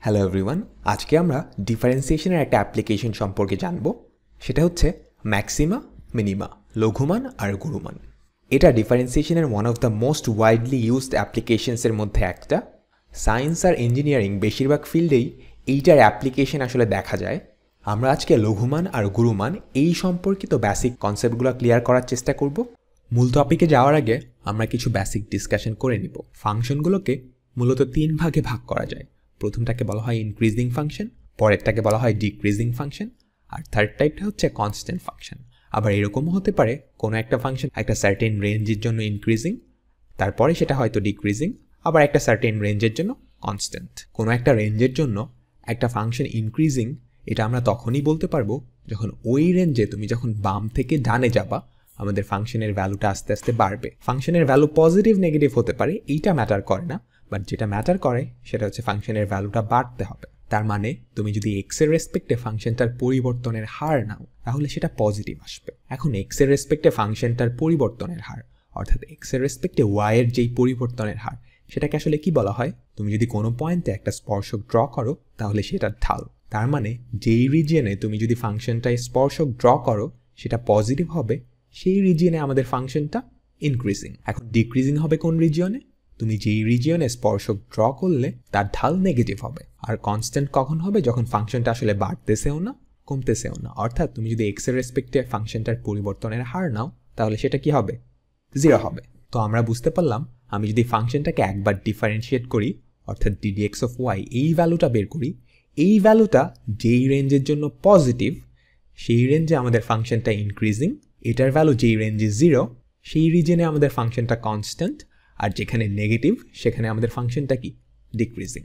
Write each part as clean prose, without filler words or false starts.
Hello everyone, আজকে আমরা ডিফারেন্সিয়েশনের একটা অ্যাপ্লিকেশন সম্পর্কে জানব। সেটা হচ্ছে ম্যাক্সিমা, মিনিমা, লঘুমান আর গুরুমান। এটা ডিফারেন্সিয়েশনের one of the most widely used অ্যাপ্লিকেশনসের মধ্যে একটা। সায়েন্স আর ইঞ্জিনিয়ারিং বেশিরভাগ ফিল্ডেই এইটার অ্যাপ্লিকেশন আসলে দেখা যায়। আমরা আজকে লঘুমান আর গুরুমান এই সম্পর্কিত বেসিক কনসেপ্টগুলো ক্লিয়ার করার চেষ্টা করব। মূল টপিকে যাওয়ার আগে আমরা কিছু বেসিক ডিসকাশন করে নিব। ফাংশনগুলোকে মূলত 3 ভাগে ভাগ করা যায়। প্রথমটাকে বলা হয় ইনক্রিজিং ফাংশন, পরেরটাকে বলা হয় ডিক্রিজিং ফাংশন, আর থার্ড টাইপটা হচ্ছে কনস্ট্যান্ট ফাংশন। আবার এরকমও হতে পারে কোনো একটা ফাংশন একটা সার্টেন রেঞ্জের জন্য ইনক্রিজিং, তারপরে সেটা হয়তো ডিক্রিজিং, আবার একটা সার্টেন রেঞ্জের জন্য কনস্ট্যান্ট। কোনো একটা রেঞ্জের জন্য একটা ফাংশন ইনক্রিজিং এটা আমরা তখনই বলতে পারবো যখন ওই রেঞ্জে তুমি যখন বাম থেকে ডানে যাবা আমাদের ফাংশনের ভ্যালুটা আস্তে আস্তে বাড়বে। ফাংশনের ভ্যালু পজিটিভ নেগেটিভ হতে পারে, এইটা ম্যাটার করে না, বাট যেটা ম্যাটার করে সেটা হচ্ছে ফাংশনের ভ্যালুটা বাড়তে হবে। তার মানে তুমি যদি এক্স এর রেসপেক্টে ফাংশনটার পরিবর্তনের হার নাও তাহলে সেটা পজিটিভ আসবে। এখন এক্স এর রেসপেক্টে ফাংশনটার পরিবর্তনের হার অর্থাৎ এক্স এর রেসপেক্টে ওয়াই এর যেই পরিবর্তনের হার সেটাকে আসলে কি বলা হয়? তুমি যদি কোনো পয়েন্টে একটা স্পর্শক ড্র করো তাহলে সেটা ঢাল। তার মানে যেই রিজিয়নে তুমি যদি ফাংশনটায় স্পর্শক ড্র করো সেটা পজিটিভ হবে, সেই রিজিয়নে আমাদের ফাংশনটা ইনক্রিজিং। এখন ডিক্রিজিং হবে কোন রিজিয়নে? তুমি যেই রিজিয়নে স্পর্শক ড্র করলে তার ঢাল নেগেটিভ হবে। আর কনস্ট্যান্ট কখন হবে? যখন ফাংশনটা আসলে বাড়তেছেও না কমতেছেও না। অর্থাৎ তুমি যদি এক্স এর রেসপেক্টে ফাংশনটার পরিবর্তনের হার নাও তাহলে সেটা কি হবে? 0 হবে। তো আমরা বুঝতে পারলাম আমি যদি ফাংশনটাকে একবার ডিফারেন্সিয়েট করি অর্থাৎ ddx অফ y এই ভ্যালুটা বের করি, এই ভ্যালুটা যেই রেঞ্জের জন্য পজিটিভ সেই রেঞ্জে আমাদের ফাংশনটা ইনক্রিজিং, এটার ভ্যালু যেই রেঞ্জে 0 সেই রিজনে আমাদের ফাংশনটা কনস্ট্যান্ট, আর যেখানে নেগেটিভ সেখানে আমাদের ফাংশনটা কি? ডিক্রিজিং।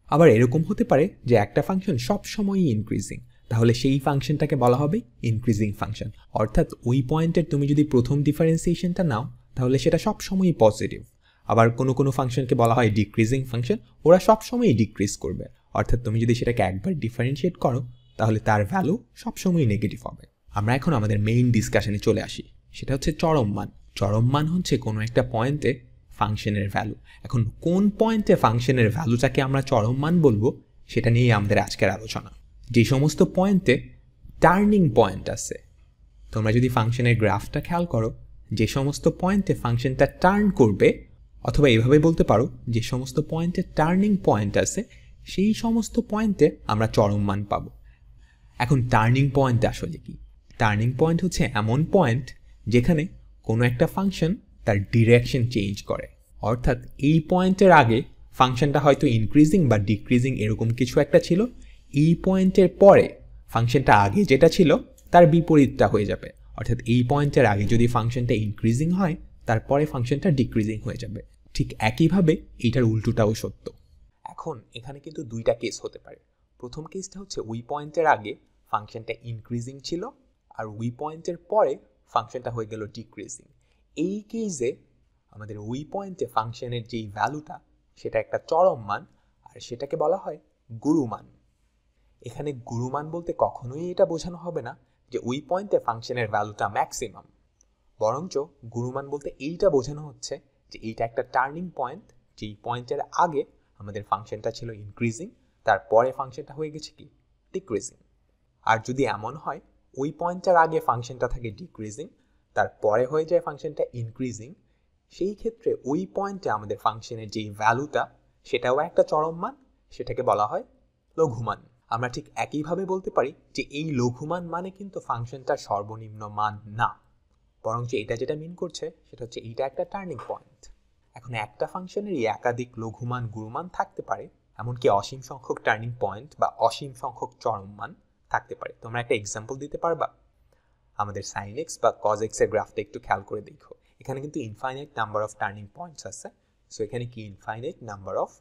আবার এরকম হতে পারে যে একটা ফাংশন সবসময়ই ইনক্রিজিং, তাহলে সেই ফাংশনটাকে বলা হবে ইনক্রিজিং ফাংশন। অর্থাৎ ওই পয়েন্টের তুমি যদি প্রথম ডিফারেন্সিয়েশনটা নাও তাহলে সেটা সবসময়ই পজিটিভ। আবার কোনো কোনো ফাংশনকে বলা হয় ডিক্রিজিং ফাংশন, ওরা সবসময়ই ডিক্রিজ করবে। অর্থাৎ তুমি যদি সেটাকে একবার ডিফারেন্সিয়েট করো তাহলে তার ভ্যালু সবসময়ই নেগেটিভ হবে। আমরা এখন আমাদের মেইন ডিসকাশনে চলে আসি, সেটা হচ্ছে চরম মান। চরম মান হচ্ছে কোনো একটা পয়েন্টে ফাংশনের ভ্যালু। এখন কোন পয়েন্টে ফাংশনের ভ্যালুটাকে আমরা চরম মান বলবো সেটা নিয়েই আমাদের আজকের আলোচনা। যে সমস্ত পয়েন্টে টার্নিং পয়েন্ট আছে, তোমরা যদি ফাংশনের গ্রাফটা খেয়াল করো, যে সমস্ত পয়েন্টে ফাংশনটা টার্ন করবে, অথবা এভাবে বলতে পারো যে সমস্ত পয়েন্টে টার্নিং পয়েন্ট আছে সেই সমস্ত পয়েন্টে আমরা চরম মান পাবো। এখন টার্নিং পয়েন্ট আসলে কি? টার্নিং পয়েন্ট হচ্ছে এমন পয়েন্ট যেখানে কোনো একটা ফাংশন তার ডিরেকশন চেঞ্জ করে। অর্থাৎ এই পয়েন্টের আগে ফাংশনটা হয়তো ইনক্রিজিং বা ডিক্রিজিং এরকম কিছু একটা ছিল, এই পয়েন্টের পরে ফাংশনটা আগে যেটা ছিল তার বিপরীতটা হয়ে যাবে। অর্থাৎ এই পয়েন্টের আগে যদি ফাংশনটা ইনক্রিজিং হয় তারপরে ফাংশনটা ডিক্রিজিং হয়ে যাবে। ঠিক একইভাবে এইটার উল্টোটাও সত্য। এখন এখানে কিন্তু দুইটা কেস হতে পারে। প্রথম কেসটা হচ্ছে ওই পয়েন্টের আগে ফাংশনটা ইনক্রিজিং ছিল আর ওই পয়েন্টের পরে ফাংশনটা হয়ে গেল ডিক্রিজিং। এই কেসে আমাদের ওই পয়েন্টে ফাংশনের যেই ভ্যালুটা সেটা একটা চরম মান, আর সেটাকে বলা হয় গুরুমান। এখানে গুরুমান বলতে কখনোই এটা বোঝানো হবে না যে ওই পয়েন্টে ফাংশনের ভ্যালুটা ম্যাক্সিমাম, বরঞ্চ গুরুমান বলতে এইটা বোঝানো হচ্ছে যে এইটা একটা টার্নিং পয়েন্ট, যেই পয়েন্টের আগে আমাদের ফাংশনটা ছিল ইনক্রিজিং, তারপরে ফাংশনটা হয়ে গেছে কি? ডিক্রিজিং। আর যদি এমন হয় ওই পয়েন্টের আগে ফাংশনটা থাকে ডিক্রিজিং, তারপরে হয়ে যায় ফাংশনটা ইনক্রিজিং, সেই ক্ষেত্রে ওই পয়েন্টে আমাদের ফাংশনের যেই ভ্যালুটা সেটাও একটা চরম মান, সেটাকে বলা হয় লঘুমান। আমরা ঠিক একইভাবে বলতে পারি যে এই লঘুমান মানে কিন্তু ফাংশনটার সর্বনিম্ন মান না, বরঞ্চ এটা যেটা মিন করছে সেটা হচ্ছে এইটা একটা টার্নিং পয়েন্ট। এখন একটা ফাংশনেরই একাধিক লঘুমান গুরুমান থাকতে পারে, এমনকি অসীম সংখ্যক টার্নিং পয়েন্ট বা অসীম সংখ্যক চরম মান থাকতে পারে। তোমরা একটা এক্সাম্পল দিতে পারবা? আমাদের সাইন এক্স বা কজ এক্স এর গ্রাফটা একটু খেয়াল করে দেখো, এখানে কিন্তু infinite number of turning points আছে। সো এখানে কি ইনফাইনাইট নাম্বার অফ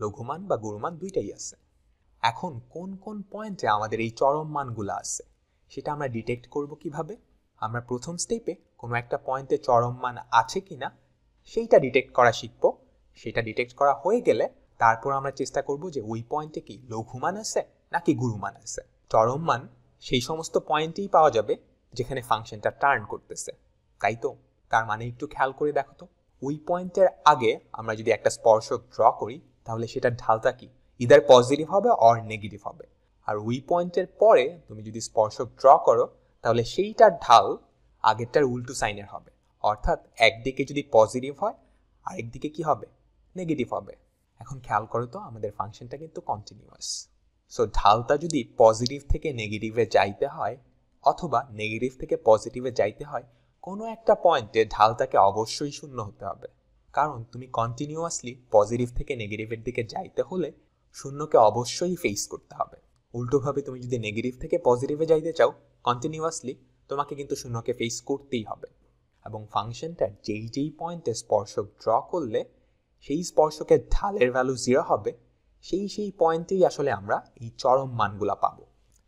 লঘুমান বা গুরুমান দুইটাই আছে। এখন কোন কোন পয়েন্টে আমাদের এই চরম মানগুলো আছে সেটা আমরা ডিটেক্ট করব কিভাবে? আমরা প্রথম স্টেপে কোনো একটা পয়েন্টে চরম মান আছে কিনা সেইটা ডিটেক্ট করা শিখব। সেটা ডিটেক্ট করা হয়ে গেলে তারপর আমরা চেষ্টা করব যে ওই পয়েন্টে কি লঘুমান আছে নাকি গুরুমান আছে। চরম মান সেই সমস্ত পয়েন্টেই পাওয়া যাবে যেখানে ফাংশনটা টার্ন করতেছে, তাই তো? তার মানে একটু খেয়াল করে দেখো তো, ওই পয়েন্টের আগে আমরা যদি একটা স্পর্শক ড্র করি তাহলে সেটার ঢালটা কি? ইদার পজিটিভ হবে অর নেগেটিভ হবে। আর ওই পয়েন্টের পরে তুমি যদি স্পর্শক ড্র করো তাহলে সেইটার ঢাল আগেরটার উল্টো সাইনের হবে, অর্থাৎ একদিকে যদি পজিটিভ হয় আরেকদিকে কি হবে, নেগেটিভ হবে। এখন খেয়াল করো তো আমাদের ফাংশনটা কিন্তু কন্টিনিউয়াস। সো ঢালটা যদি পজিটিভ থেকে নেগেটিভে যাইতে হয় অথবা নেগেটিভ থেকে পজিটিভে যাইতে হয়, কোনো একটা পয়েন্টে ঢালটাকে অবশ্যই শূন্য হতে হবে, কারণ তুমি কন্টিনিউয়াসলি পজিটিভ থেকে নেগেটিভের দিকে যাইতে হলে শূন্যকে অবশ্যই ফেস করতে হবে। উল্টোভাবে তুমি যদি নেগেটিভ থেকে পজিটিভে যাইতে চাও কন্টিনিউয়াসলি, তোমাকে কিন্তু শূন্যকে ফেস করতেই হবে। এবং ফাংশনটার যেই পয়েন্টে স্পর্শক ড্র করলে সেই স্পর্শকের ঢালের ভ্যালু 0 হবে, সেই পয়েন্টেই আসলে আমরা এই চরম মানগুলা পাবো।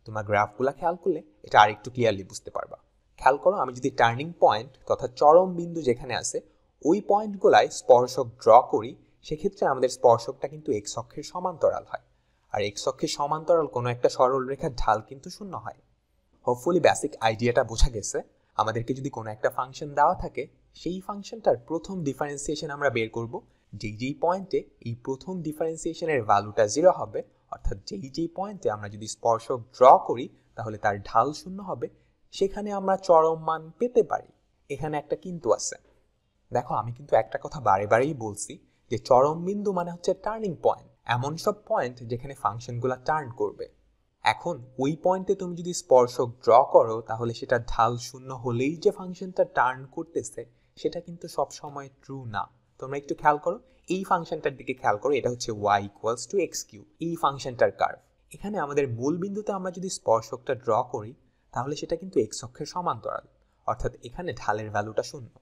তোমার গ্রাফগুলা খেয়াল করলে এটা আরেকটু ক্লিয়ারলি বুঝতে পারবা। খেয়াল করো, আমি যদি টার্নিং পয়েন্ট তথা চরম বিন্দু যেখানে আছে ওই পয়েন্টগুলায় স্পর্শক ড্র করি, সেক্ষেত্রে আমাদের স্পর্শকটা কিন্তু এক্স অক্ষের সমান্তরাল হয়। আর এক্স অক্ষের সমান্তরাল কোনো একটা সরল রেখার ঢাল কিন্তু শূন্য হয়। হোপফুলি বেসিক আইডিয়াটা বোঝা গেছে। আমাদেরকে যদি কোনো একটা ফাংশন দেওয়া থাকে, সেই ফাংশনটার প্রথম ডিফারেন্সিয়েশন আমরা বের করব যেই পয়েন্টে এই প্রথম ডিফারেন্সিয়েশনের ভ্যালুটা 0 হবে, অর্থাৎ যেই পয়েন্টে আমরা যদি স্পর্শক ড্র করি তাহলে তার ঢাল শূন্য হবে, সেখানে আমরা চরম মান পেতে পারি। এখানে একটা কিন্তু আছে। দেখো, আমি কিন্তু একটা কথা বারেই বলছি যে চরম বিন্দু মানে হচ্ছে টার্নিং পয়েন্ট, এমন সব পয়েন্ট যেখানে ফাংশনগুলো টার্ন করবে। এখন ওই পয়েন্টে তুমি যদি স্পর্শক ড্র করো তাহলে সেটা ঢাল শূন্য হলেই যে ফাংশনটা টার্ন করতেছে সেটা কিন্তু সব সময় ট্রু না। তোমরা একটু খেয়াল করো, এই ফাংশনটার দিকে খেয়াল করো, এটা হচ্ছে y = x কিউব, এই ফাংশনটার কার্ভ। এখানে আমাদের মূল বিন্দুতে আমরা যদি স্পর্শকটা ড্র করি তাহলে সেটা কিন্তু x অক্ষের সমান্তরাল, অর্থাৎ এখানে ঢালের ভ্যালুটা শূন্য।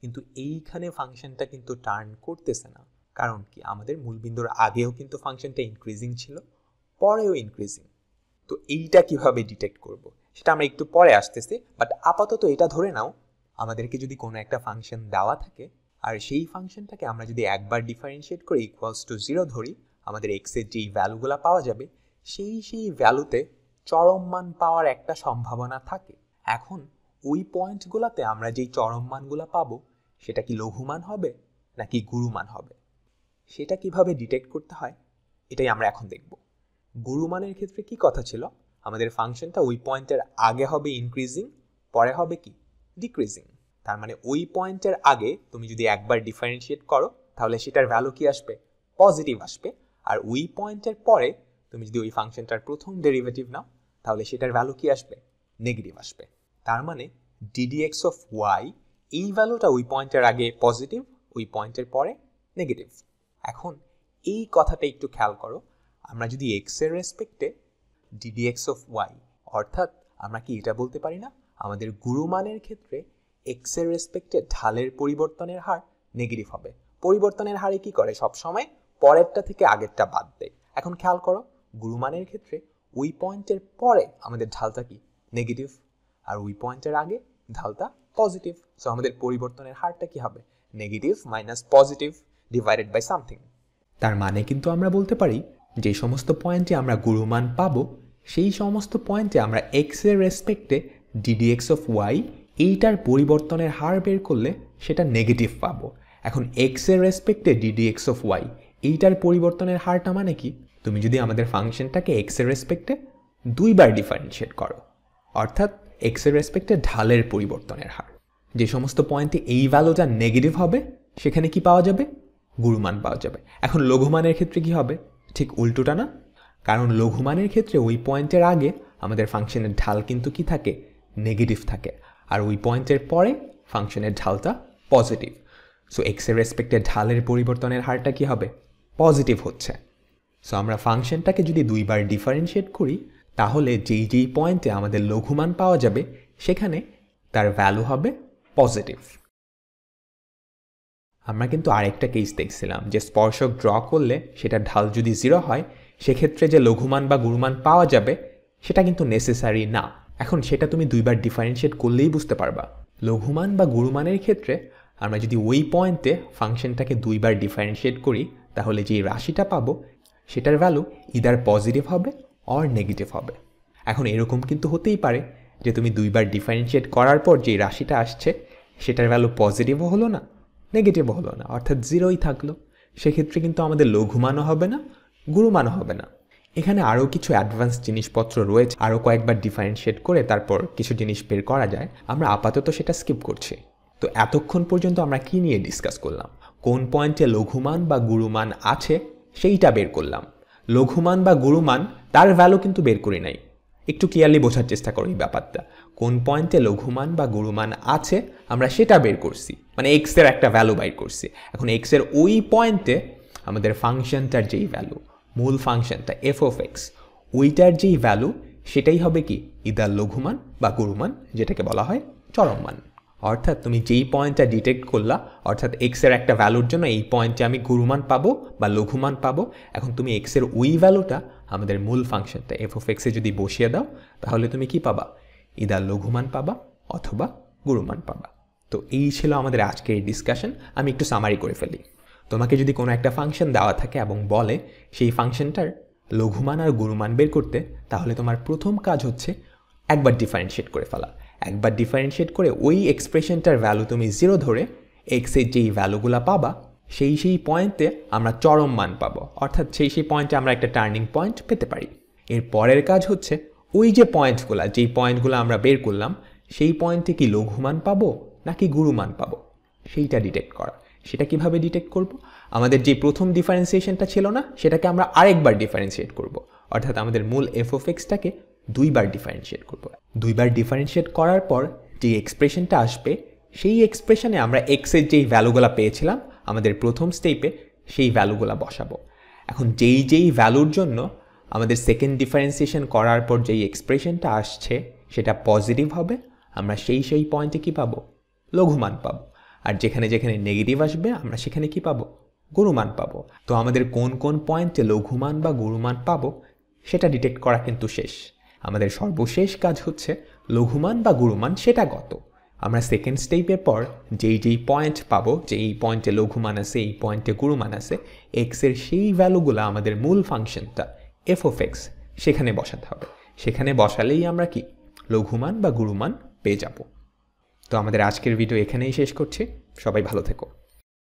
কিন্তু এইখানে ফাংশনটা কিন্তু টার্ন করতেছে না, কারণ কি আমাদের মূল বিন্দুর আগেও কিন্তু ফাংশনটা ইনক্রিজিং ছিল, পরেও ইনক্রিজিং। তো এইটা কিভাবে ডিটেক্ট করব সেটা আমরা একটু পরে আসতেছি, বাট আপাতত এটা ধরে নাও, আমাদেরকে যদি কোনো একটা ফাংশন দেওয়া থাকে আর সেই ফাংশনটাকে আমরা যদি একবার ডিফারেন্সিয়েট করে =0 ধরি, আমাদের এক্স এর যেই ভ্যালুগুলো পাওয়া যাবে সেই ভ্যালুতে চরম মান পাওয়ার একটা সম্ভাবনা থাকে। এখন ওই পয়েন্টগুলোতে আমরা যেই চরম মানগুলো পাবো সেটা কি লঘুমান হবে নাকি গুরুমান হবে, সেটা কিভাবে ডিটেক্ট করতে হয় এটাই আমরা এখন দেখব। গুরুমানের ক্ষেত্রে কি কথা ছিল, আমাদের ফাংশনটা ওই পয়েন্টের আগে হবে ইনক্রিজিং, পরে হবে কি ডিক্রিজিং। তার মানে ওই পয়েন্টের আগে তুমি যদি একবার ডিফারেন্সিয়েট করো তাহলে সেটার ভ্যালু কি আসবে, পজিটিভ আসবে। আর ওই পয়েন্টের পরে তুমি যদি ওই ফাংশনটার প্রথম ডেরিভেটিভ নাও তাহলে সেটার ভ্যালু কি আসবে, নেগেটিভ আসবে। তার মানে ddx(y) এই ভ্যালুটা ওই পয়েন্টের আগে পজিটিভ, ওই পয়েন্টের পরে নেগেটিভ। এখন এই কথাটা একটু খেয়াল করো, আমরা যদি x এর রেসপেক্টে ddx(y), অর্থাৎ আমরা কি এটা বলতে পারি না আমাদের গুরুমানের ক্ষেত্রে x এর রেসপেক্টে ঢালের পরিবর্তনের হার নেগেটিভ হবে। পরিবর্তনের হারে কি করে, সব সময় পরেরটা থেকে আগেরটা বাদ দেয়। এখন খেয়াল করো, গুরুমানের ক্ষেত্রে ওই পয়েন্টের পরে আমাদের ঢালটা কি নেগেটিভ, আর ওই পয়েন্টের আগে ঢালটা পজিটিভ। সো আমাদের পরিবর্তনের হারটা কি হবে, negative minus positive divided by something. তার মানে কিন্তু আমরা বলতে পারি যে সমস্ত পয়েন্টে আমরা গুরুমান পাবো সেই সমস্ত পয়েন্টে আমরা x এর রেসপেক্টে ddx(y) এইটার পরিবর্তনের হার বের করলে সেটা নেগেটিভ পাবো। এখন x এর রেসপেক্টে ddx(y) এইটার পরিবর্তনের হারটা মানে কি, তুমি যদি আমাদের ফাংশনটাকে x এর রেসপেক্টে দুইবার ডিফারেন্সিয়েট করো, অর্থাৎ x এর রেসপেক্টে ঢালের পরিবর্তনের হার, যে সমস্ত পয়েন্টে এই ভ্যালুটা নেগেটিভ হবে সেখানে কি পাওয়া যাবে, গুরুমান পাওয়া যাবে। এখন লঘুমানের ক্ষেত্রে কি হবে, ঠিক উল্টোটা না, কারণ লঘুমানের ক্ষেত্রে ওই পয়েন্টের আগে আমাদের ফাংশনের ঢাল কিন্তু কি থাকে, নেগেটিভ থাকে, আর ওই পয়েন্টের পরে ফাংশনের ঢালটা পজিটিভ। সো এক্স এর রেসপেক্টে ঢালের পরিবর্তনের হারটা কি হবে, পজিটিভ হচ্ছে। সো আমরা ফাংশনটাকে যদি দুইবার ডিফারেন্সিয়েট করি তাহলে যেই পয়েন্টে আমাদের লঘুমান পাওয়া যাবে সেখানে তার ভ্যালু হবে পজিটিভ। আমরা কিন্তু আরেকটা কেস দেখছিলাম যে স্পর্শক ড্র করলে সেটা ঢাল যদি 0 হয় সেক্ষেত্রে যে লঘুমান বা গুরুমান পাওয়া যাবে সেটা কিন্তু নেসেসারি না। এখন সেটা তুমি দুইবার ডিফারেন্সিয়েট করলেই বুঝতে পারবা। লঘুমান বা গুরুমানের ক্ষেত্রে আমরা যদি ওই পয়েন্টে ফাংশনটাকে দুইবার ডিফারেন্সিয়েট করি তাহলে যে রাশিটা পাবো সেটার ভ্যালু ইদার পজিটিভ হবে অর নেগেটিভ হবে। এখন এরকম কিন্তু হতেই পারে যে তুমি দুইবার ডিফারেন্সিয়েট করার পর যে রাশিটা আসছে সেটার ভ্যালু পজিটিভও হলো না, নেগেটিভও হলো না, অর্থাৎ 0ই থাকলো। সেক্ষেত্রে কিন্তু আমাদের লঘুমানও হবে না, গুরুমান হবে না। এখানে আরও কিছু অ্যাডভান্স জিনিসপত্র রয়েছে, আরও কয়েকবার ডিফারেন্সিয়েট করে তারপর কিছু জিনিস বের করা যায়। আমরা আপাতত সেটা স্কিপ করছি। তো এতক্ষণ পর্যন্ত আমরা কি নিয়ে ডিসকাস করলাম? কোন পয়েন্টে লঘুমান বা গুরুমান আছে সেইটা বের করলাম। লঘুমান বা গুরুমান তার ভ্যালু কিন্তু বের করি নাই। একটু ক্লিয়ারলি বোঝার চেষ্টা করো এই ব্যাপারটা। কোন পয়েন্টে লঘুমান বা গুরুমান আছে আমরা সেটা বের করছি, মানে এক্সের একটা ভ্যালু বাইর করছি। এখন এক্সের ওই পয়েন্টে আমাদের ফাংশনটার যেই ভ্যালু, মূল ফাংশনটা এফ অফ এক্স, ওইটার যেই ভ্যালু সেটাই হবে কি ইদার লঘুমান বা গুরুমান, যেটাকে বলা হয় চরম মান। অর্থাৎ তুমি যেই পয়েন্টটা ডিটেক্ট করলা, অর্থাৎ এক্সের একটা ভ্যালুর জন্য এই পয়েন্টে আমি গুরুমান পাবো বা লঘুমান পাবো, এখন তুমি এক্সের ওই ভ্যালুটা আমাদের মূল ফাংশনটা এফ অফ এক্সে যদি বসিয়ে দাও, তাহলে তুমি কি পাবা? ইদার লঘুমান পাবা অথবা গুরুমান পাবা। তো এই ছিল আমাদের আজকের এই ডিসকাশন। আমি একটু সামারি করে ফেলি। তোমাকে যদি কোনো একটা ফাংশন দেওয়া থাকে এবং বলে সেই ফাংশনটার লঘুমান আর গুরুমান বের করতে, তাহলে তোমার প্রথম কাজ হচ্ছে একবার ডিফারেন্সিয়েট করে ফেলা। একবার ডিফারেন্সিয়েট করে ওই এক্সপ্রেশনটার ভ্যালু তুমি 0 ধরে এক্সের যেই ভ্যালুগুলো পাবা সেই পয়েন্টে আমরা চরম মান পাবো, অর্থাৎ সেই পয়েন্টে আমরা একটা টার্নিং পয়েন্ট পেতে পারি। এর পরের কাজ হচ্ছে ওই যে পয়েন্টগুলো, যেই পয়েন্টগুলো আমরা বের করলাম সেই পয়েন্টে কি লঘুমান পাবো নাকি গুরুমান পাবো সেইটা ডিটেক্ট করা। সেটা কিভাবে ডিটেক্ট করব? আমাদের যে প্রথম ডিফারেন্সিয়েশনটা ছিল না, সেটাকে আমরা আরেকবার ডিফারেন্সিয়েট করব। অর্থাৎ আমাদের মূল এফ অফ এক্সটাকে দুইবার ডিফারেন্সিয়েট করব। দুইবার ডিফারেন্সিয়েট করার পর যে এক্সপ্রেশনটা আসবে সেই এক্সপ্রেশনে আমরা এক্সের যেই ভ্যালুগুলো পেয়েছিলাম আমাদের প্রথম স্টেপে সেই ভ্যালুগুলো বসাবো। এখন যেই ভ্যালুর জন্য আমাদের সেকেন্ড ডিফারেন্সিয়েশন করার পর যেই এক্সপ্রেশনটা আসছে সেটা পজিটিভ হবে, আমরা সেই পয়েন্টে কি পাবো? লঘুমান পাবো। আর যেখানে নেগেটিভ আসবে আমরা সেখানে কি পাবো? গুরুমান পাবো। তো আমাদের কোন কোন পয়েন্টে লঘুমান বা গুরুমান পাবো সেটা ডিটেক্ট করা কিন্তু শেষ। আমাদের সর্বশেষ কাজ হচ্ছে লঘুমান বা গুরুমান সেটা কত। আমরা সেকেন্ড স্টেপের পর যেই পয়েন্ট পাবো, যে এই পয়েন্টে লঘুমান আছে, এই পয়েন্টে গুরুমান আছে, এক্সের সেই ভ্যালুগুলো আমাদের মূল ফাংশনটা এফ অফ এক্স সেখানে বসাতে হবে। সেখানে বসালেই আমরা কি লঘুমান বা গুরুমান পেয়ে যাব। তো আমাদের আজকের ভিডিও এখানেই শেষ করছি। সবাই ভালো থেকো।